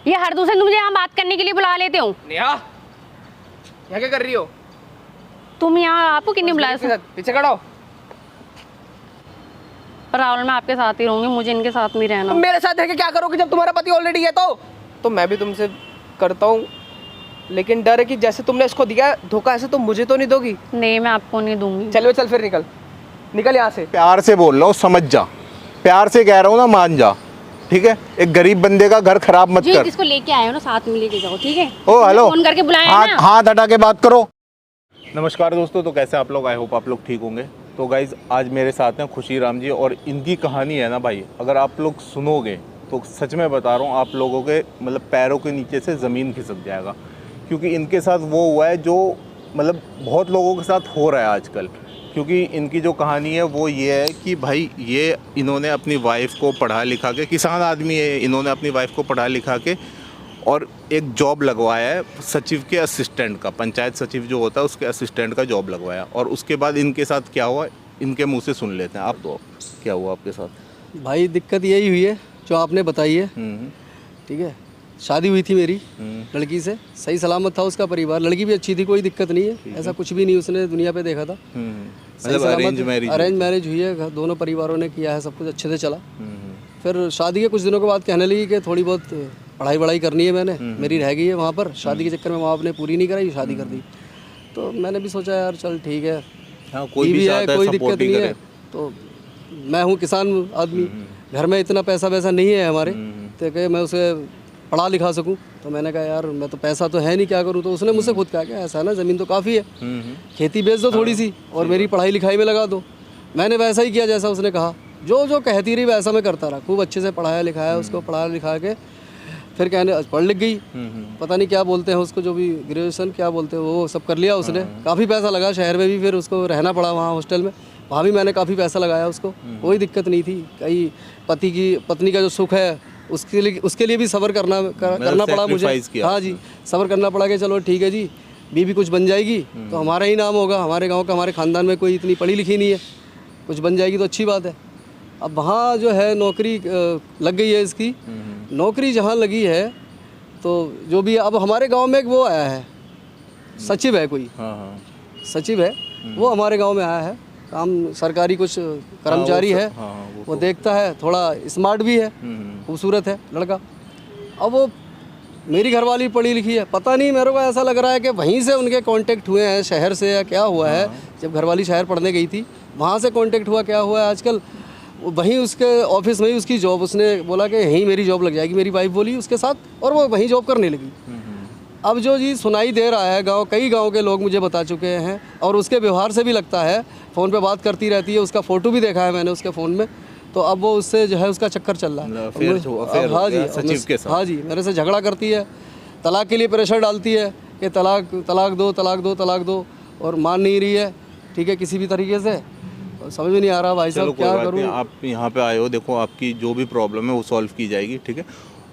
ये हर दूसरे दिन मुझे यहाँ बात करने के लिए बुला लेते हो। नेहा, यहाँ क्या कर रही हो? तुम यहाँ आपको किसने बुलाया? पीछे खड़ा हो। राहुल, मैं आपके साथ ही रहूंगी, मुझे इनके साथ नहीं रहना। मेरे साथ रह के क्या करोगे जब तुम्हारा पति ऑलरेडी है? तो मैं भी तुमसे करता हूँ, लेकिन डर है कि जैसे तुमने इसको दिया धोखा, ऐसे तो मुझे तो नहीं दोगी। नहीं, मैं आपको नहीं दूंगी। चल फिर निकल यहाँ से। प्यार से बोल रहा हूँ, समझ जा, प्यार से कह रहा हूँ ना, मान जा, ठीक है? एक गरीब बंदे का घर खराब मत कर। जिसको लेके आए हो ना साथ में लेके जाओ, ठीक है? ओ हेलो, फोन करके बुलाया ना। हाथ हटा के बात करो। नमस्कार दोस्तों, तो कैसे आप लोग? आई होप आप लोग ठीक होंगे। तो गाइज आज मेरे साथ हैं खुशी राम जी, और इनकी कहानी है ना भाई, अगर आप लोग सुनोगे तो सच में बता रहा हूँ, आप लोगों के मतलब पैरों के नीचे से ज़मीन खिसक जाएगा। क्योंकि इनके साथ वो हुआ है जो मतलब बहुत लोगों के साथ हो रहा है आजकल। क्योंकि इनकी जो कहानी है वो ये है कि भाई ये इन्होंने अपनी वाइफ को पढ़ा लिखा के, किसान आदमी है, इन्होंने अपनी वाइफ को पढ़ा लिखा के और एक जॉब लगवाया है सचिव के असिस्टेंट का, पंचायत सचिव जो होता है उसके असिस्टेंट का जॉब लगवाया। और उसके बाद इनके साथ क्या हुआ, इनके मुंह से सुन लेते हैं। आप तो क्या हुआ आपके साथ? भाई दिक्कत यही हुई है जो आपने बताई है, ठीक है? शादी हुई थी मेरी लड़की से, सही सलामत था उसका परिवार, लड़की भी अच्छी थी, कोई दिक्कत नहीं है, ऐसा कुछ भी नहीं उसने दुनिया पे देखा था। मतलब अरेंज मैरिज हुई है, दोनों परिवारों ने किया है, सब कुछ अच्छे से चला। फिर शादी के कुछ दिनों के बाद कहने लगी कि थोड़ी बहुत पढ़ाई करनी है, मैंने मेरी रह गई है वहाँ पर, शादी के चक्कर में माँ बाप ने पूरी नहीं कराई, शादी कर दी। तो मैंने भी सोचा यार चल ठीक है, कोई भी है, कोई दिक्कत नहीं है। तो मैं हूँ किसान आदमी, घर में इतना पैसा वैसा नहीं है हमारे, तो कि मैं उसे पढ़ा लिखा सकूं। तो मैंने कहा यार मैं तो पैसा तो है नहीं, क्या करूं? तो उसने मुझसे खुद कहा कि ऐसा है ना, ज़मीन तो काफ़ी है, खेती बेच दो थोड़ी सी और मेरी पढ़ाई लिखाई में लगा दो। मैंने वैसा ही किया जैसा उसने कहा, जो कहती रही वैसा मैं करता रहा, खूब अच्छे से पढ़ाया लिखाया उसको, पढ़ा लिखा के फिर कहने पढ़ लिख गई, पता नहीं क्या बोलते हैं उसको, जो भी ग्रेजुएशन क्या बोलते हैं वो सब कर लिया उसने। काफ़ी पैसा लगा शहर में भी, फिर उसको रहना पड़ा वहाँ हॉस्टल में, वहाँ भी मैंने काफ़ी पैसा लगाया उसको, कोई दिक्कत नहीं थी। कई पत्नी का जो सुख है उसके लिए भी सब्र करना पड़ा मुझे। हाँ जी, सब्र करना पड़ा कि चलो ठीक है जी, बीवी कुछ बन जाएगी तो हमारा ही नाम होगा, हमारे गांव का, हमारे ख़ानदान में कोई इतनी पढ़ी लिखी नहीं है, कुछ बन जाएगी तो अच्छी बात है। अब वहाँ जो है नौकरी लग गई है इसकी, नौकरी जहाँ लगी है तो जो भी अब हमारे गांव में एक वो आया है, सचिव है कोई, सचिव है वो हमारे गांव में आया है, काम सरकारी कुछ कर्मचारी है, वो देखता है, थोड़ा स्मार्ट भी है, खूबसूरत है लड़का। अब वो मेरी घरवाली पढ़ी लिखी है, पता नहीं मेरे को ऐसा लग रहा है कि वहीं से उनके कांटेक्ट हुए हैं शहर से, या क्या हुआ है, जब घरवाली शहर पढ़ने गई थी वहाँ से कांटेक्ट हुआ, क्या हुआ है आजकल वहीं उसके ऑफिस में ही उसकी जॉब, उसने बोला कि यहीं मेरी जॉब लग जाएगी, मेरी वाइफ बोली उसके साथ, और वो वहीं जॉब करने लगी। अब जो जी सुनाई दे रहा है कई गांव के लोग मुझे बता चुके हैं, और उसके व्यवहार से भी लगता है, फ़ोन पे बात करती रहती है, उसका फ़ोटो भी देखा है मैंने उसके फ़ोन में, तो अब वो उससे जो है उसका चक्कर चल रहा है। हाँ जी, सचिव के साथ। हाँ जी, मेरे से झगड़ा करती है, तलाक के लिए प्रेशर डालती है कि तलाक दो, और मान नहीं रही है, ठीक है, किसी भी तरीके से। समझ में नहीं आ रहा भाई साहब क्या करूँ। आप यहाँ पे आए हो, देखो आपकी जो भी प्रॉब्लम है वो सॉल्व की जाएगी, ठीक है?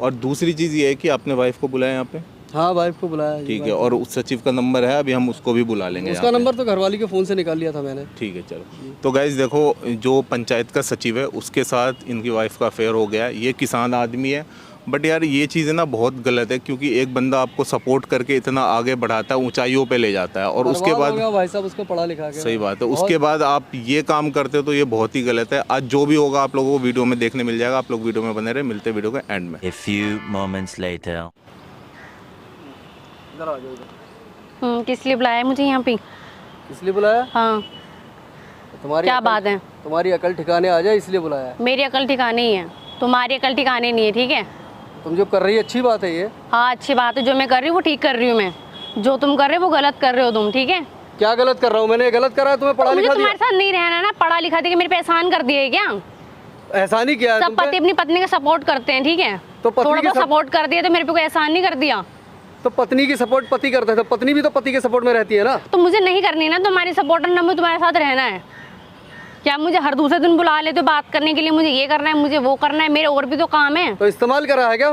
और दूसरी चीज़ ये है कि आपने वाइफ को बुलाया यहाँ पे? हाँ, वाइफ को बुलाया, ठीक है। और उस सचिव का नंबर है, अभी हम उसको भी बुला लेंगे। उसका नंबर तो घरवाली के फ़ोन से निकाल लिया था मैंने। ठीक है, चलो। तो गाइज देखो, जो पंचायत का सचिव है उसके साथ इनकी वाइफ का अफेयर हो गया। ये किसान आदमी है, बट यार ये चीज़ ना बहुत गलत है, क्योंकि एक बंदा आपको सपोर्ट करके इतना आगे बढ़ाता है, ऊंचाइयों पे ले जाता है, और उसके बाद भाई साहब उसको पढ़ा लिखा के, सही बात है, उसके बाद आप ये काम करते हो तो ये बहुत ही गलत है। आज जो भी होगा आप लोगों को वीडियो में देखने मिल जाएगा, आप लोग वीडियो में बने रहे, मिलते वीडियो के एंड में। A few moments later. किस लिए बुलाया मुझे यहाँ पे? इसलिए बुलाया? हाँ, तुम्हारी क्या बात है? तुम्हारी अकल ठिकाने आ जाए इसलिए बुलाया। मेरी अकल ठिकाने ही है, तुम्हारी अकल ठिकाने नहीं है, ठीक है? तुम जो कर रही है अच्छी बात है ये। हाँ, अच्छी बात है, जो मैं कर रही हूँ वो ठीक कर रही हूँ मैं, जो तुम कर रहे हो वो गलत कर रहे हो तुम, ठीक है? क्या गलत कर रहा हूँ मैंने? गलत करा है तुम्हें? पढ़ा मुझे लिखा तुम्हारे साथ नहीं रहना ना, पढ़ा लिखा दे के मेरे पे एहसान कर दिए क्या? एहसान ही किया है? सब पति अपनी पत्नी का सपोर्ट करते हैं, ठीक है? तो थोड़ा बहुत सपोर्ट कर दिया तो मेरे पे कोई एहसान नहीं कर दिया। तो पत्नी की सपोर्ट पति करता है, तो पत्नी भी तो पति के सपोर्ट में रहती है ना। तो मुझे नहीं करनी ना तुम्हारी सपोर्ट, ना मुझे तुम्हारे साथ रहना है। क्या मुझे हर दूसरे दिन बुला लेते हो बात करने के लिए, मुझे ये करना है, मुझे वो करना है, मेरे और भी तो काम है। तो इस्तेमाल करा है क्या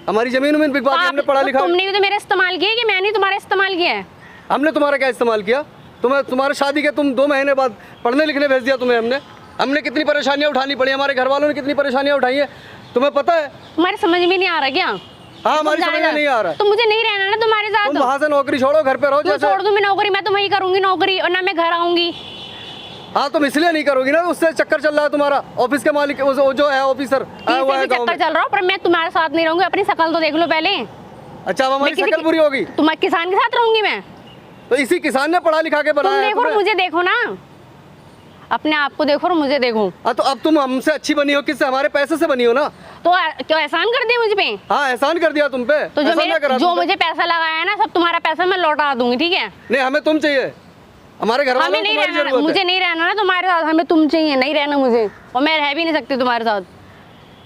हमारी जमीन में बिकवा दी हमने? पढ़ा लिखा तुमने भी तो मेरा इस्तेमाल किया कि मैंने तुम्हारा इस्तेमाल किया है? हमने तुम्हारा क्या इस्तेमाल किया? तुम्हारे शादी के 2 महीने बाद पढ़ने लिखने भेज दिया तुम्हें हमने कितनी परेशानियां उठानी पड़ी, हमारे घर वालों ने कितनी परेशानियां उठाई है, तुम्हें पता है? तुम्हारे समझ में नहीं आ रहा क्या? हाँ, हमारी तुम समझ में जाने नहीं आ रहा है। तो मुझे नहीं रहना ना तुम्हारे तुम साथ। वहाँ से नौकरी छोड़ो, घर पे रहो क्यों जैसे। छोड़ दूं मैं नौकरी? मैं तो वही करूंगी नौकरी, और ना मैं घर आऊंगी। हाँ, तुम इसलिए नहीं करोगी ना, उससे चक्कर चल रहा है तुम्हारा। ऑफिस के मालिक वो जो है ऑफिसर आया हुआ है किसी गाँव चक्कर में। चल रहा हूँ, पर मैं तुम्हारे साथ नहीं रहूंगी। अपनी शक्ल तो देख लो पहले। अच्छा, अब हमारी मैं किसी शक्ल बुरी होगी तुम किसान के साथ रहूंगी मैं? तो इसी किसान ने पढ़ा लिखा के तुम बनाया है देखो और तुम्हें। मुझे देखो ना, अपने आप को देखो और मुझे देखो। हाँ, तो अब तुम हमसे अच्छी बनी हो, किससे? हमारे पैसे से बनी हो ना। तो क्यों एहसान कर दिया मुझ पे? हाँ, एहसान कर दिया तुम पे। तो जो ऐसा ना करा जो तुम पे। मुझे पैसा लगाया है ना, सब तुम्हारा पैसा मैं लौटा दूंगी, ठीक है? नहीं, हमें तुम चाहिए, हमारे घर वालों हमें को नहीं तुम्हारी रहना, जरूरत मुझे है। नहीं रहना ना तुम्हारे साथ। हमें तुम चाहिए, नहीं रहना मुझे, और मैं रह भी नहीं सकती तुम्हारे साथ।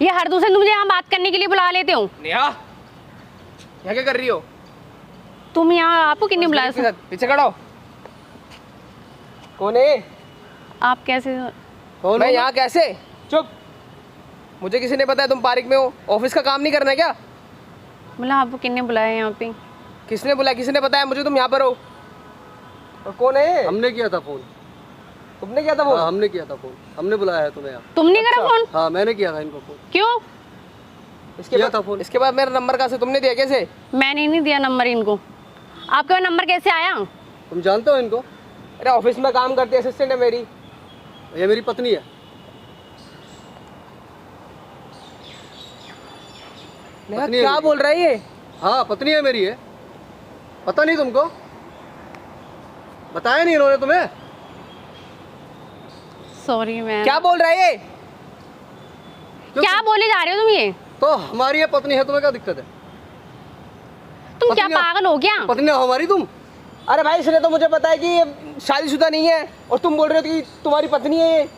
ये हर दूसरे दिन मुझे यहाँ बात करने के लिए बुला लेते हो। नेहा, यहाँ क्या कर रही हो? तुम यहाँ, आपको किसने बुलाया? इसके साथ पीछे खड़ा हो। कौन है? आप कैसे? कौन मैं हो? यहाँ कैसे? चुप। मुझे किसी ने बताया तुम पार्क में हो? ऑफिस का काम नहीं करना है क्या? मतलब आपको किसने बुलाया यहाँ पे? किसने बुलाया? किसने बताया मुझे तुम यहाँ पर हो? और कौन है? हमने किया था फोन। तुमने किया था वो? हाँ, हमने किया था फोन, हमने बुलाया है तुम्हें यहाँ। तुमने करा फोन? हाँ, मैंने किया था इनको फोन। क्यों? इसके बाद फोन, इसके बाद मेरा नंबर कहाँ से तुमने दिया? कैसे? मैंने नहीं दिया नंबर इनको। आपके पास नंबर कैसे आया? तुम जानते हो इनको? अरे ऑफिस में काम करती है, असिस्टेंट है मेरी। ये मेरी पत्नी है। नेहा, पत्नी है क्या मेरी। बोल रहा है ये? हाँ, पत्नी है मेरी है। पता नहीं तुमको? बताया नहीं इन्होंने तुम्हें? सॉरी मैं। क्या बोल रहा है ये? क्या बोले जा रहे हो तुम ये? तो हमारी ये पत्नी है, तुम्हें क्या दिक्कत है? तुम क्या पत्नियाँ- पागल हो क्या? पत्नी है हमारी तुम। अरे भाई, इसने तो मुझे पता है कि ये शादीशुदा नहीं है, और तुम बोल रहे हो कि तुम्हारी पत्नी है ये।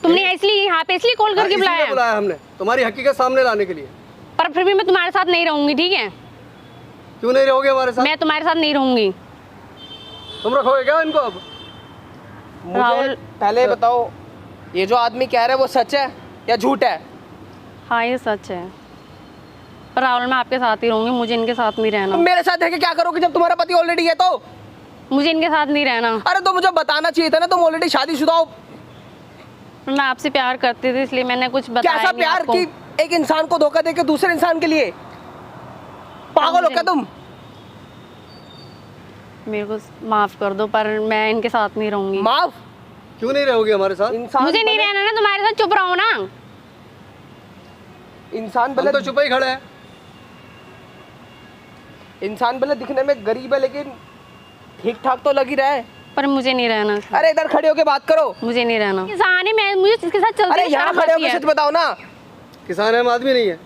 तुमने इसलिए यहाँ पे इसलिए कॉल करके इसीलिए बुलाया? बुलाया हमने, तुम्हारी हकीकत सामने लाने के लिए। पर फिर भी मैं तुम्हारे साथ नहीं रहूंगी, ठीक है? क्यों नहीं रहोगे हमारे साथ? मैं तुम्हारे साथ नहीं रहूंगी। तुम रखोगे क्या इनको अब? मुझे राहुल- पहले बताओ, ये जो आदमी कह रहा है वो सच है या झूठ है? हाँ, ये सच है। पर राहुल, मैं आपके साथ ही रहूंगी, मुझे इनके साथ नहीं रहना। तुम मेरे साथ है कि क्या करोगे जब तुम्हारा पति ऑलरेडी है तो? मुझे इनके साथ नहीं रहना। अरे तो मुझे बताना चाहिए था ना, तुम ऑलरेडी शादीशुदा हो। मैं आपसे प्यार करती थी, इसलिए मैंने कुछ बताया कैसा नहीं प्यार आपको। कि एक इंसान को धोखा देके दूसरे इंसान के लिए? पागल हो क्या तुम? मेरे को माफ कर दो, पर मैं इनके साथ नहीं रहूंगी। माफ? क्यों नहीं रहोगे हमारे साथ? इंसान मुझे नहीं भले- रहना ना तुम्हारे साथ, चुप रहो ना। इंसान हम भले तो चुप ही खड़े हैं। इंसान भले दिखने में गरीब है, लेकिन ठीक ठाक तो लग ही रहा है। पर मुझे नहीं रहना। अरे इधर खड़े होके बात करो। मुझे नहीं रहना। किसान है मैं, मुझे इसके साथ चलती अरे है, यहाँ शर्म खड़े आती होके है। सच बताओ ना। किसान है, हम आदमी नहीं है।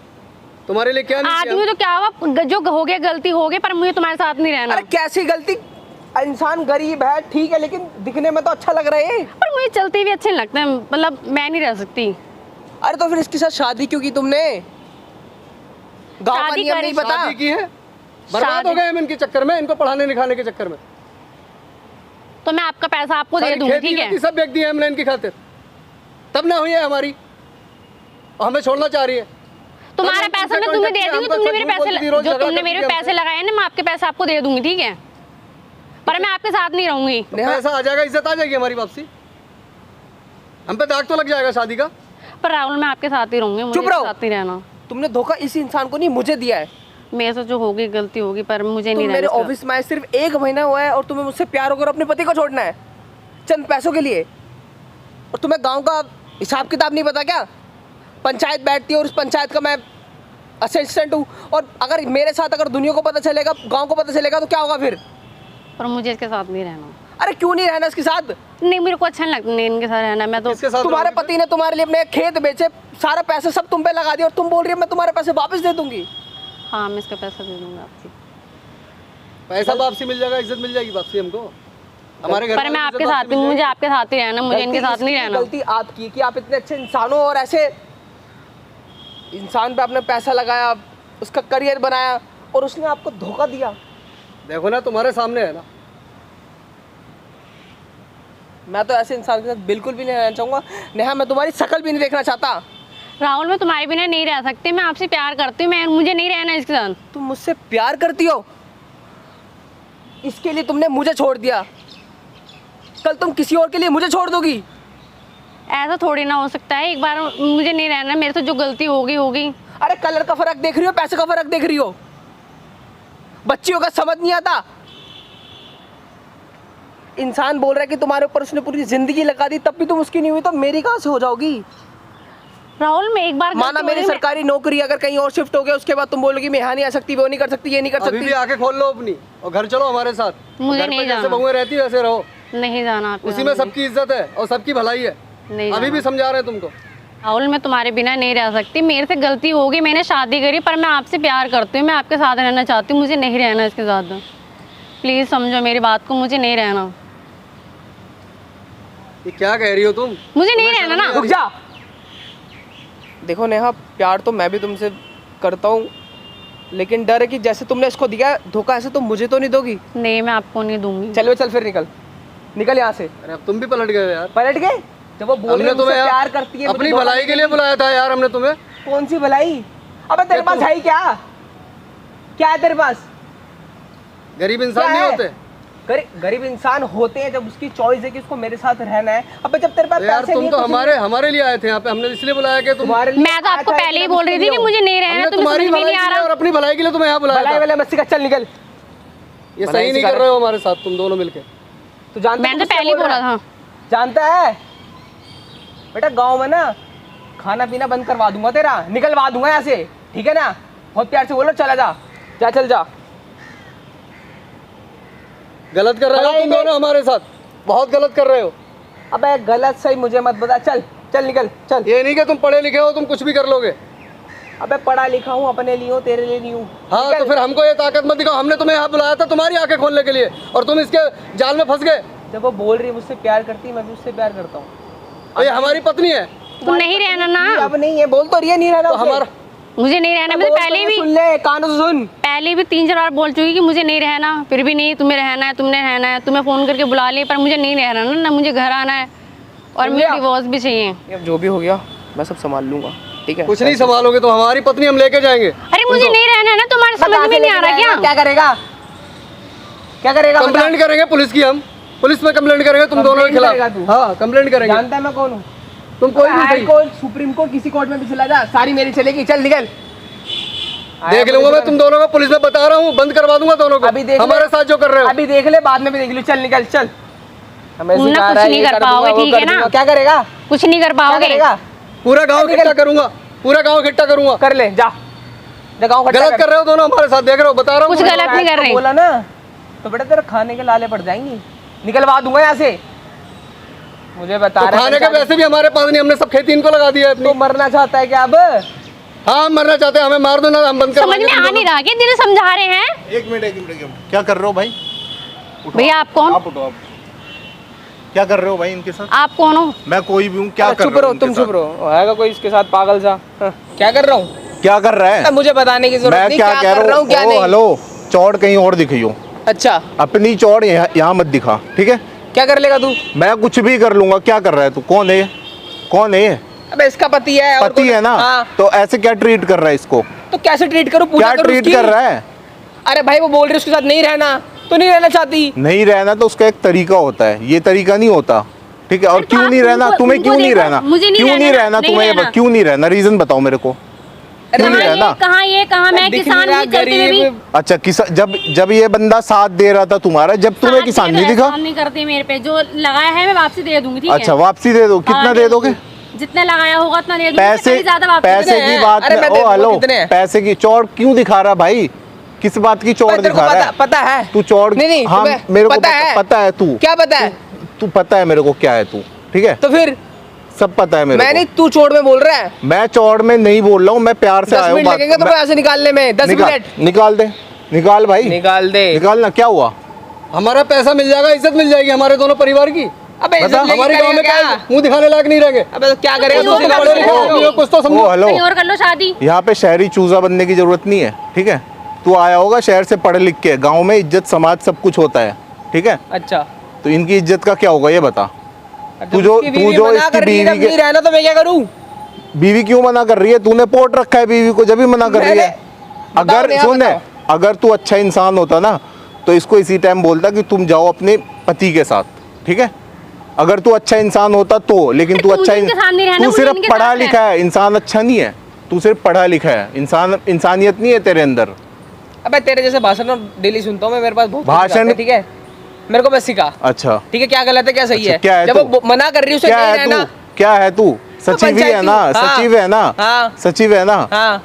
तुम्हारे लिए क्या नहीं आदमी किया? तो क्या हुआ, जो हो गया गलती हो गई, पर मुझे तुम्हारे साथ नहीं रहना। अरे कैसी गलती? इंसान गरीब है ठीक है, लेकिन दिखने में तो अच्छा लग रहा है। पर मुझे चलते हुए अच्छे नहीं लगते हैं, मतलब मैं नहीं रह सकती। अरे तो फिर इसके साथ शादी क्यों की तुमने? गाँव का शादी नियम करी- नहीं पता? शादी की है, बर्बाद शादी- हो गए हम इनके चक्कर में, इनको पढ़ाने लिखाने के चक्कर में। तो मैं आपका पैसा आपको दे सारी दूंगी, खेती ठीक वेती है? सब बेच दी है हमने इनकी खातिर, तब ना हुई है हमारी, और हमें छोड़ना चाह रही है। तुम्हारा हमने पैसा तुमसे मैं तुम्हें दे contact दूंगी। किया, तुमने हम मेरे तो झूठ बोलती थी, पैसे रोज जो झगड़ा तुमने मेरे करती थी पैसे लगाए हैं ना, मैं आपके पैसे आपको दे दूंगी, ठीक है? पर मैं आपके साथ नहीं रहूंगी। तो पैसा आ जाएगा, इज्जत आ जाएगी हमारी वापसी, हम पे दाग तो लग जाएगा शादी का। पर राहुल, मैं आपके साथ ही रहूंगी, मुझे चुप रहो। इसके साथ नहीं रहना। तुमने धोखा इस इंसान को नहीं, मुझे दिया है। मेरे से जो होगी गलती होगी, पर मुझे तुम नहीं मेरे रहना। ऑफिस में आए सिर्फ 1 महीना हुआ है, और तुम्हें मुझसे प्यार होकर अपने पति को छोड़ना है चंद पैसों के लिए। और तुम्हें गांव का हिसाब किताब नहीं पता क्या? पंचायत बैठती है और उस पंचायत का मैं असिस्टेंट हूँ, और अगर मेरे साथ अगर दुनिया को पता चलेगा, गांव को पता चलेगा, तो क्या होगा फिर? पर मुझे इसके साथ नहीं रहना। अरे क्यों नहीं रहना इसके साथ? नहीं, मेरे को अच्छा नहीं लगता नहीं इनके साथ रहना। मैं तो इसके साथ तुम्हारे रहोगे पति ने तुम्हारे लिए अपने खेत बेचे, सारा पैसा सब तुम पे लगा दिया, और तुम बोल रही हो मैं तुम्हारे पैसे वापस दे दूंगी। हाँ, मैं इसका पैसा दे दूंगा आपको। पैसा वापसी मिल जाएगा, इज्जत मिल जाएगी वापसी हमको, हमारे घर पर वालों मैं की आपके इज्जत साथ वापसी ही, मिल मुझे जाएगी। आपके साथ ही रहना, मुझे इनके साथ नहीं रहना। गलती आपकी कि आप इतने अच्छे इंसान हो, और ऐसे इंसान पे आपने पैसा लगाया, उसका करियर बनाया, और उसने आपको धोखा दिया। देखो ना, तुम्हारे सामने है ना। मैं तो ऐसे इंसान के साथ बिल्कुल भी नहीं रहना चाहूंगा। नेहा, मैं तुम्हारी शक्ल भी नहीं देखना चाहता। राहुल, मैं तुम्हारे बिना नहीं रह सकती, मैं आपसे प्यार करती हूँ, मैं मुझे नहीं रहना इसके साथ। तुम मुझसे प्यार करती हो, इसके लिए तुमने मुझे छोड़ दिया, कल तुम किसी और के लिए मुझे छोड़ दोगी। ऐसा थोड़ी ना हो सकता है। एक बार मुझे नहीं रहना, मेरे से जो गलती होगी होगी। अरे कलर का फर्क देख रही हो, पैसे का फर्क देख रही हो, बच्चियों का समझ नहीं आता। इंसान बोल रहा है कि तुम्हारे ऊपर उसने पूरी जिंदगी लगा दी, तब भी तुम उसकी नहीं हुई, तो मेरी कहाँ से हो जाओगी? राहुल मैं एक बार माना गलती मेरी हो गई, सरकारी नौकरी अगर कहीं और शिफ्ट हो गया, उसके बाद तुम बोलोगी मैं यहाँ नहीं आ सकती, वो नहीं कर सकती, ये नहीं कर अभी सकती। भी आंखें खोल लो अपनी और घर चलो हमारे साथ। मुझे घर पे नहीं जैसे जाना। बहुएं रहती है वैसे रहो, नहीं जाना आपके उसी में साथ सबकी इज्जत है और सबकी भलाई है। नहीं अभी जाना। भी समझा रहे हैं तुमको। राहुल मैं तुम्हारे बिना नहीं रह सकती, मेरे से गलती हो गई, मैंने शादी करी, पर मैं आपसे प्यार करती हूँ, मैं आपके साथ रहना चाहती हूँ, मुझे नहीं रहना इसके साथ। प्लीज़ समझो मेरी बात को, मुझे नहीं रहना, ये क्या कह रही हो तुम? मुझे नहीं रहना ना। रुक जा। देखो नेहा, प्यार तो मैं भी तुमसे करता हूँ, लेकिन डर है कि जैसे तुमने इसको दिया धोखा, ऐसे तुम मुझे तो नहीं दोगी। नहीं मैं आपको नहीं दूंगी। चल फिर निकल निकल यहाँ से। अरे अब तुम भी पलट गए यार। पलट गए? जब वो बोल रही हमने है तुम्हें मुझसे यार प्यार करती है, अपनी मुझे धोखा भलाई के लिए देगी। बुलाया था यार हमने तुम्हें। कौन सी भलाई? अबे तेरे पास है ही क्या? क्या है तेरे पास? गरीब इंसान क्या नहीं है? होते गरीब इंसान होते हैं जब उसकी चॉइस है कि उसको मेरे साथ रहना है। अबे जब तेरे पास तो यार पैसे तुम नहीं तो है, कुछ नहीं है। हमारे लिए आए थे यहाँ पे, हमने इसलिए बुलाया कि तुम तुम्हारे लिए मैं तो आपको आया था, पहले ही लेकिन बोल रही थी कि मुझे नहीं रहना, हमने तुम्हें तुम्हारी समझ में भलाई नहीं आ के लिए और रहा। अपनी भलाई के लिए तुम्हें यहाँ बुलाया भलाई था। वाले मस्ती का, चल निकल। ये भलाई सही नहीं सिखा कर रहे हो हमारे साथ तुम दोनों मिलके। तू जानता है मैंने तो किससे पहले ही बोल बोला रहा है? था। जानता है बेटा, गांव में ना खाना पीना बंद करवा दूंगा तेरा, निकलवा दूंगा यहाँ से, ठीक है ना? बहुत प्यार से बोलो, चला जा जा, चल जा। गलत कर रहे हो तुम दोनों हमारे साथ, बहुत गलत कर रहे हो। अबे गलत सही मुझे मत बता, चल चल निकल चल। ये नहीं कि तुम पढ़े लिखे हो तुम कुछ भी कर लोगे। अबे पढ़ा लिखा हूँ, अपने लिए हूँ, तेरे लिए नहीं हूँ। हाँ निकल। तो फिर हमको ये ताकत मत दिखाओ। हमने तुम्हें यहाँ बुलाया था तुम्हारी आंखें खोलने के लिए और तुम इसके जाल में फंस गए। जब वो बोल रही है मुझसे प्यार करती है, मैं भी उससे प्यार करता हूँ। और ये हमारी पत्नी है तुम नहीं रहना ना। अब नहीं है, बोल तो रही है नहीं रहना तो उसे। हमारा मुझे नहीं रहना, मैं तो बोल तो पहले रही है, भी सुन ले, कानों से सुन। पहले भी 3-4 बार बोल चुकी कि मुझे नहीं रहना, फिर भी नहीं, तुम्हें रहना है, तुमने रहना है, तुम्हें फ़ोन करके बुला लिए, पर मुझे नहीं रहना ना, मुझे घर आना है और सुन मुझे लिया? डिवोर्स भी चाहिए। अब जो भी हो गया मैं सब संभाल लूंगा, ठीक है? कुछ नहीं संभालोगे तो हमारी पत्नी हम लेके जाएंगे। अरे मुझे नहीं रहना है ना, तुम्हारे समझ में नहीं आ रहा क्या? क्या करेगा? क्या करेगा? बता। कंप्लेंट करेंगे पुलिस की, हम पुलिस में कंप्लेंट करेंगे तुम दोनों के कंप्लेंट करेगा खिलाफ। तू? हाँ कंप्लेंट करेंगे। जानता है मैं कौन हूँ? तुम कोई भी हाई सही। कोर्ट, सुप्रीम कोर्ट, किसी कोर्ट में भी चला जा, सारी मेरी चलेगी। चल निकल। देख लूंगा मैं तुम दोनों को, पुलिस में बता रहा हूँ, बंद करवा दूंगा दोनों को। अभी देख ले। हमारे साथ जो कर रहे हो। अभी देख ले, बाद में भी देख लो। चल निकल चल। हमें तुम ना सिखा कुछ रहा है, नहीं ये कर दूंगा, पाओगे, वो ठीक कर है ना? दूंगा। क्या करेगा? कुछ नहीं कर क्या पाओगे। करेगा? पूरा गांव निकल। इकट्ठा करूंगा, पूरा गांव इकट्ठा करूंगा। कर ले, जा गाँव गलत कर रहे हो दोनों हमारे साथ, देख रहे हो, बता रहा हूँ। कुछ गलत नहीं कर रहे। बोला ना तो बेटा तेरे खाने के लाले पड़ जाएंगी, निकलवा दूंगा यहाँ से। मुझे बता तो रहा है खाने के पैसे भी हमारे पास नहीं, हमने सब खेती इनको लगा दिया है अपनी। तो मरना चाहता है क्या अब? हाँ हम मरना चाहते हैं, हमें मार दो ना, हम बंद समझ करवाएंगे में तुम आ नहीं रहा क्या? जिन्हें समझा रहे हैं। एक मिनट, क्या कर रहे हो भाई? उठो। भैया आप कौन? आप उठो, आप क्या कर रहे हो भाई इनके साथ? आप कौन हो? मैं कोई भी हूँ, क्या कर चुप रहे हो रहो, इनके तुम साथ? चुप रहो। आएगा कोई इसके साथ पागल सा? हाँ, क्या कर रहा हूँ? क्या कर रहा है? मुझे बताने की जरूरत मैं नहीं, क्या कह कर रहा हूँ क्या रहा हूँ? नहीं। हेलो, चौड़ कहीं और दिखी हो, अच्छा अपनी चौड़ यहाँ मत दिखा, ठीक है? क्या कर लेगा तू? मैं कुछ भी कर लूंगा। क्या कर रहा है तू? कौन है ये? कौन है ये? अबे इसका पति है। और पति कौन- है ना? हाँ, तो ऐसे क्या ट्रीट कर रहा है इसको? तो कैसे ट्रीट करूँ? पूजा क्या करूँ ट्रीट उसकी? कर रहा है? अरे भाई वो बोल रही है उसके साथ नहीं रहना, तो नहीं रहना चाहती। नहीं रहना तो उसका एक तरीका होता है, ये तरीका नहीं होता, ठीक है? और अरे तो क्यों आप नहीं रहना? उनको- तुम्हें उनको क्यों नहीं देखो, रहना? मुझे नहीं क्यों नहीं रहना, रहना नहीं तुम्हें? रहना। क्यों नहीं रहना? रीजन बताओ मेरे को। क्यों नहीं रहना? कहाँ मैं दिख किसान नहीं रहा, नहीं करते हुए भी। गरीब। अच्छा, किसान जब ये बंदा साथ दे रहा था तुम्हारा, जब तुम्हें साथ किसान दे नहीं दो, दिखा? एहसान नहीं करते मेरे पे, जो लगाया है मैं वापसी दे दूंगी, ठीक है? अच्छा वापसी दे दो। कितना हाँ, दे दोगे? जितने लगाया होगा उतना दे दूंगी, पैसे कहीं ज्यादा वापसी पैसे नहीं की हैं? बात अरे मैं में दे ओ दूंगा, हेलो, कितने हैं? पैसे की चौड़ क्यों दिखा रहा भाई? किस बात की चौड़ तेरे को दिखा रहा है? पता है? तू चौड़ नहीं, हाँ तुम्हें मेरे को पता है? पता है। तू क्या पता है? तू पता है मेरे को क्या है तू, ठीक है? तो फिर सब पता है मेरे मैं को। नहीं, तू चोट में बोल रहा है। मैं चौड़ में नहीं बोल रहा हूँ, मैं प्यार से 10 आया हूँ। मिनट लगेंगे तो यहाँ से निकालने में, 10 मिनट निकाल दे, निकाल भाई, निकाल दे। निकालना। क्या हुआ? हमारा पैसा मिल जाएगा, इज्जत मिल जाएगी हमारे दोनों परिवार की। अबे इज्जत बता, लेके हमारे गांव में करेगा क्या क्या? मुंह दिखाने लायक नहीं रहेंगे। अबे तो क्या करेगा? तो तू पढ़े पढ़े लिखे लिखे हो। हो। कुछ तो समझो। ओ हेलो, कहीं और कर लो शादी। यहाँ पे शहरी चूजा बनने की जरूरत नहीं है, ठीक है? तू आया होगा शहर से पढ़ लिख के, गाँव में इज्जत समाज सब कुछ होता है, ठीक है? अच्छा तो इनकी इज्जत का क्या होगा ये बता। जब उसकी बीवी जो मना इसकी कर रही है, बीवी जब के- नहीं रहना तो मैं क्या करूं? बीवी क्यों मना कर रही है? तूने पोट रखा है बीवी को, जब भी मना कर रही है। मैंने- बताओ अगर नेहा, सुन, बताओ। अगर तू अच्छा इंसान होता ना तो इसको इसी टाइम बोलता कि तुम जाओ अपने पति के साथ, ठीक है? अगर तू अच्छा इंसान होता तो, लेकिन तू मुझे अच्छा इनके साथ नहीं रहना, तू मुझे सिर्फ इनके पढ़ा साथ लिखा है, इंसान अच्छा नहीं है। तू सिर्फ पढ़ा लिखा है, इंसानियत नहीं है तेरे अंदर। अबे तेरे जैसे भाषण ना डेली सुनता हूँ मैं, मेरे पास बहुत कुछ भाषण- आता है, ठीक है, मेरे को बस सिखा। अच्छा ठीक है, क्या गलत है क्या सही अच्छा, है? क्या है जब तू? वो मना कर रही है उसे क्या नहीं है रहना। तू? क्या है तू? सचिव ही है पंचायती ना? हूँ। हाँ। सचिव है ना? हाँ। सचिव है ना? हाँ,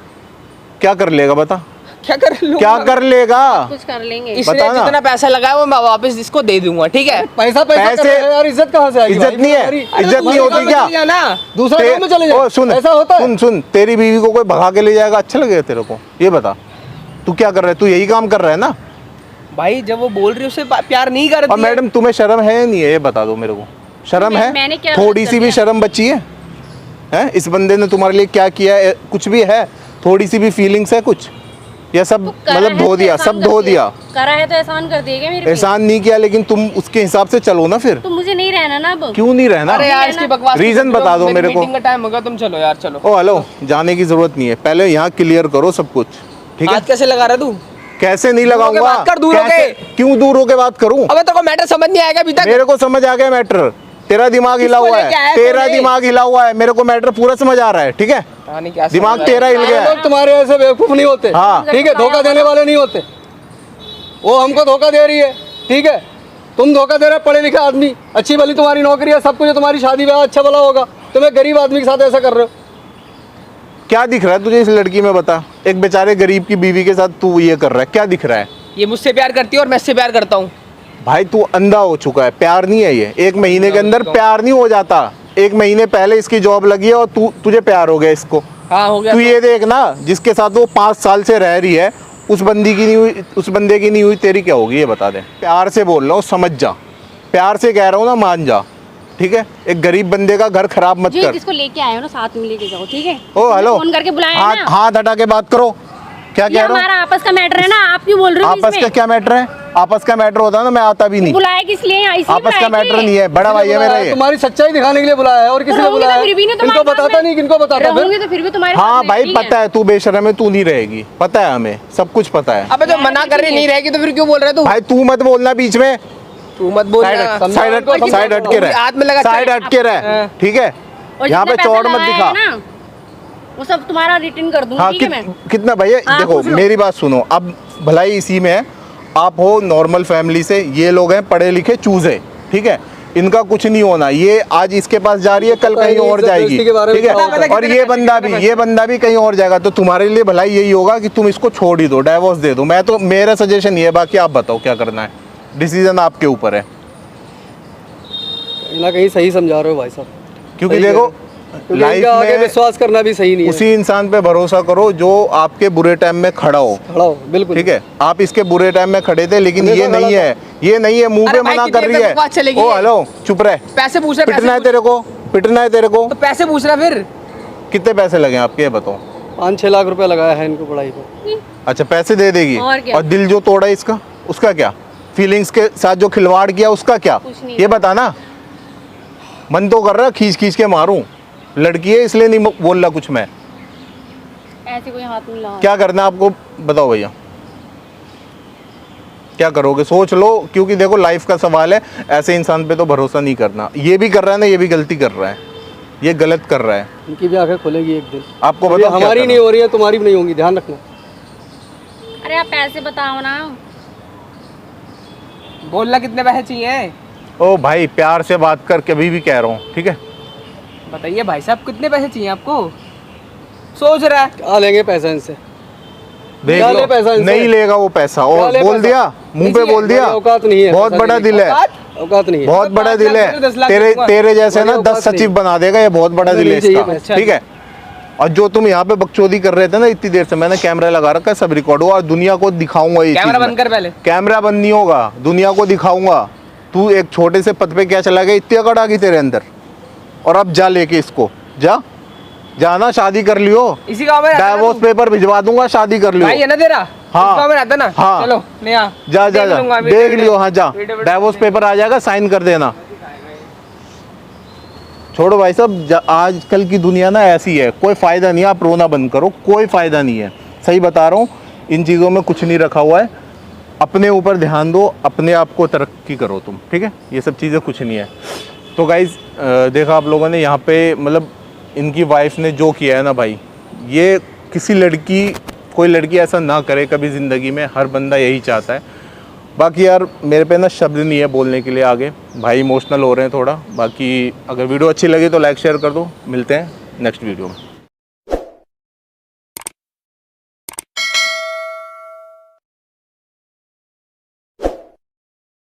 क्या कर लेगा बता? क्या कर लूंगा? क्या कर लेगा? कुछ कर लेंगे। इसने बता ना। जितना पैसा लगाया वो मैं वापस इसको दे दूंगा, ठीक है? पैसा पैसा पैसे- कर रहे हैं यार, इज्जत कहाँ से आएगी इज्जत भाई? नहीं है, हमारी- इज्जत नहीं दूसरे होती गाँव में क्या? चले जाना। दूसरे गाँव में चले ओ, जाओ, सुन, ऐसा होता है? सुन, तेरी बीवी को कोई भगा के ले जाएगा, अच्छा लगेगा तेरे को? ये बता, तू क्या कर रहा है? तू यही काम कर रहा है ना? भाई जब वो बोल रही है उसे प्यार नहीं करती और है। मैडम तुम्हें शर्म है या नहीं है? ये बता दो मेरे को, शर्म मैंने है? क्या थोड़ी गलत सी कर भी दिया? शर्म बची है? हैं? इस बंदे ने तुम्हारे लिए क्या किया है? कुछ भी है? थोड़ी सी भी फीलिंग्स है कुछ? या सब करा मतलब है धो तो दिया, एहसान सब कर धो दिया। दिया? करा है तो एहसान कर दिएगा मेरे पे। एहसान नहीं किया, लेकिन तुम उसके हिसाब से चलो ना फिर। तो मुझे नहीं रहना ना अब। क्यों नहीं रहना? अरे यार इसकी बकवास रीजन मत करो, बता दो मेरे को। मीटिंग का टाइम होगा, तुम चलो यार, चलो। ओ हेलो, जाने की जरूरत नहीं है, पहले यहाँ क्लियर करो सब कुछ, ठीक है? हाथ कैसे लगा रहा तू? कैसे नहीं दूर होके लगाऊंगा? बात कर, दूर होके। कैसे- क्यों दूर होके बात करूं? अबे तेरे को मैटर समझ नहीं आएगा अभी तक? मेरे को समझ आ गया मैटर, तेरा दिमाग हिला किसको हुआ लेके आया है, तेरा तूने? दिमाग हिला हुआ है, मेरे को मैटर पूरा समझ आ रहा है, ठीक है? हाँ, नहीं, क्या दिमाग समझ तेरा हिल सारे गया है। लोग तुम्हारे ऐसे बेवकूफ नहीं होते, हाँ। ठीक है? धोखा देने वाले नहीं होते। वो हमको धोखा दे रही है, ठीक है? तुम धोखा दे रहे हो, पढ़े लिखे आदमी, अच्छी भली तुम्हारी नौकरी है, सब कुछ है, तुम्हारी शादी ब्याह अच्छा भला होगा, तुम एक गरीब आदमी के साथ ऐसा कर रहे हो। क्या दिख रहा है तुझे इस लड़की में? बता, एक बेचारे गरीब की बीवी के साथ तू ये कर रहा है, क्या दिख रहा है? ये मुझसे प्यार करती है और मैं इससे प्यार करता हूँ। भाई तू अंधा हो चुका है, प्यार नहीं है ये, एक महीने के अंदर प्यार नहीं हो जाता। एक महीने पहले इसकी जॉब लगी है और तुझे प्यार हो गया इसको। हाँ, हो गया तू तो। ये देख ना, जिसके साथ वो 5 साल से रह रही है, उस बंदी की नहीं हुई, उस बंदे की नहीं हुई, तेरी क्या होगी? ये बता दे। प्यार से बोल रहा हूँ, समझ जा, प्यार से कह रहा हूँ ना, मान जा, ठीक है? एक गरीब बंदे का घर खराब मत जो कर। जिसको लेके आए हो ना साथ में लेके जाओ, ठीक है? ओ हेलो, फोन करके बुलाया हाथ ना। हाथ हटा के बात करो। क्या ये कह रहा हमारा हूँ? आपस का मैटर है ना, आप क्यों बोल रहे हो आपस का इसमें? क्या मैटर है? आपस का मैटर होता ना, मैं आता भी नहीं। बुलाया किस लिए? इसलिए आपस का बुलाया मैटर कि- नहीं है, बड़ा भाई है मेरा ये। तुम्हारी सच्चाई दिखाने के लिए बुलाया है, और किसी ने रहूंगी बुलाया तो फिर भी नहीं है? तुम्हारे इनको साथ बताता में। नहीं, किनको बताता रहूंगी फिर? तो फिर भी तुम्हारे हाँ साथ में, भाई, ठीक पता है, तू बेशर्म है, तू नहीं रहेगी, पता है हमें, सब कुछ पता है। अबे जो मना कर रही नहीं रहेगी तो फिर क्यों बोल रहा है तू? भाई तू मत बोलना बीच में, तू मत बोल साइड ना। हट, साइड हट, समझाओ, साइड हट के रह, हाथ में लगा, साइड चल। हट के रह, हाँ। ठीक है? और यहाँ पे जितने चौड़ पैसे मत लगाए दिखा। हैं ना, वो सब तुम्हारा रिटर्न कर दूंगी, हाँ, ठीक है मैं? कितना भैया? हाँ, देखो पूछ लो। मेरी बात सुनो, अब भलाई इसी में है, आप हो नॉर्मल फैमिली से, ये लोग हैं पढ़े लिखे चूजे, ठीक है? इनका कुछ नहीं होना, ये आज इसके पास जा रही है, कल पता कहीं नहीं और इज्जत जाएगी, दोस्ती के बारे में ठीक क्या है? होता है? और ये बंदा भी कहीं और जाएगा, तो तुम्हारे लिए भलाई यही होगा कि तुम इसको छोड़ ही दो, डाइवोर्स दे दो। मैं तो, मेरा सजेशन ये है, बाकी आप बताओ क्या करना है, डिसीजन आपके ऊपर है। कहीं ना कहीं सही समझा रहे हो भाई साहब, क्योंकि सही देखो क्योंकि लाइफ इनका आगे में विश्वास करना भी सही नहीं है। उसी इंसान पे भरोसा करो जो आपके बुरे टाइम में खड़ा हो, खड़ा हो, बिल्कुल ठीक है? आप इसके बुरे टाइम में खड़े थे, लेकिन हमेशा ये नहीं खड़ा है, ये नहीं है, मुंह अरे पे भाई, मना कितनी कर रही देर है। तक बात चलेगी? ओ हेलो, चुप रह, पैसे पूछ रहे, पिटना है पैसे तेरे को, पिटना है तेरे को। पूछ- तो पैसे पूछ रहा फिर। कितने पैसे लगे आपके, ये बताओ? 5-6 लाख रुपए लगाया है इनको पढ़ाई पर। अच्छा, पैसे दे देगी, और क्या? और दिल जो तोड़ा इसका, उसका क्या? फीलिंग्स के साथ जो खिलवाड़ किया, उसका क्या? कुछ नहीं। ये बता ना। मन तो कर रहा खींच खींच के मारूं, लड़की है इसलिए नहीं बोल रहा कुछ मैं। ऐसे कोई हाथ में ला। क्या करना है आपको बताओ भैया, क्या करोगे? सोच लो, क्योंकि देखो लाइफ का सवाल है, ऐसे इंसान पे तो भरोसा नहीं करना। ये भी कर रहा है ना, ये भी गलती कर रहा है, ये गलत कर रहा है। इनकी भी आंखें खुलेगी एक दिन। आपको ये बताओ क्या हमारी करना? नहीं हो रही है, तुम्हारी भी नहीं होंगी, ध्यान रखना। अरे आप पैसे बताओ ना। बोलना कितने पैसे चाहिए? ओ भाई, प्यार से बात कर, कभी भी कह रहा हूँ, ठीक है? बताइए भाई साहब, कितने पैसे चाहिए आपको? सोच रहा है। क्या लेंगे पैसा इनसे? देख क्या ले लो, पैसा इनसे? नहीं लेगा वो पैसा, क्या और ले बोल पैसा? दिया, मुंह पे इसी बोल दिया। हमारी औकात नहीं है बहुत पैसा बड़ा देने दिल है, औकात नहीं है। बहुत बड़ा 5 दिल लाख है। 10 लाख तेरे दूंगा। तेरे जैसे ना हमारी 10 औकात सचिव नहीं। बना देगा, ये बहुत बड़ा हमें दिल है नहीं चाहिए इसका, पैसा। ठीक है? और जो तुम यहाँ पे बकचोदी कर रहे थे ना इतनी देर से, मैंने कैमरा लगा रखा है, सब रिकॉर्ड हुआ, और दुनिया को दिखाऊंगा ये कैमरा चीज़ मैं। बंद कर पहले। कैमरा बंद नहीं होगा, दुनिया को दिखाऊंगा। तू एक छोटे से पद पे क्या चला गया, इतनी अकड़ आ गई तेरे अंदर। और अब जा लेके इसको, जा जाना, शादी कर लियो, इसी गांव में रहता ना डाइवोर्स तू? पेपर भिजवा दूंगा, शादी कर लियो। भाई है ना तेरा? हाँ। इस गांव में रहता ना? हाँ। चलो नहीं आ। जा जा देख जा, लूंगा, देख वीडियो- लियो, हाँ जा, वीडियो- डाइवोर्स पेपर आ जाएगा, साइन कर देना। छोड़ो भाई साहब, आजकल की दुनिया ना ऐसी है, कोई फ़ायदा नहीं है, आप रोना बंद करो, कोई फ़ायदा नहीं है, सही बता रहा हूँ। इन चीज़ों में कुछ नहीं रखा हुआ है, अपने ऊपर ध्यान दो, अपने आप को तरक्की करो तुम, ठीक है? ये सब चीज़ें कुछ नहीं है। तो गाइज़ देखा आप लोगों ने यहाँ पे, मतलब इनकी वाइफ ने जो किया है ना भाई, ये किसी लड़की, कोई लड़की ऐसा ना करे कभी ज़िंदगी में, हर बंदा यही चाहता है। बाकी यार मेरे पे ना शब्द नहीं है बोलने के लिए आगे, भाई इमोशनल हो रहे हैं थोड़ा। बाकी अगर वीडियो अच्छी लगी तो लाइक शेयर कर दो, मिलते हैं नेक्स्ट वीडियो में।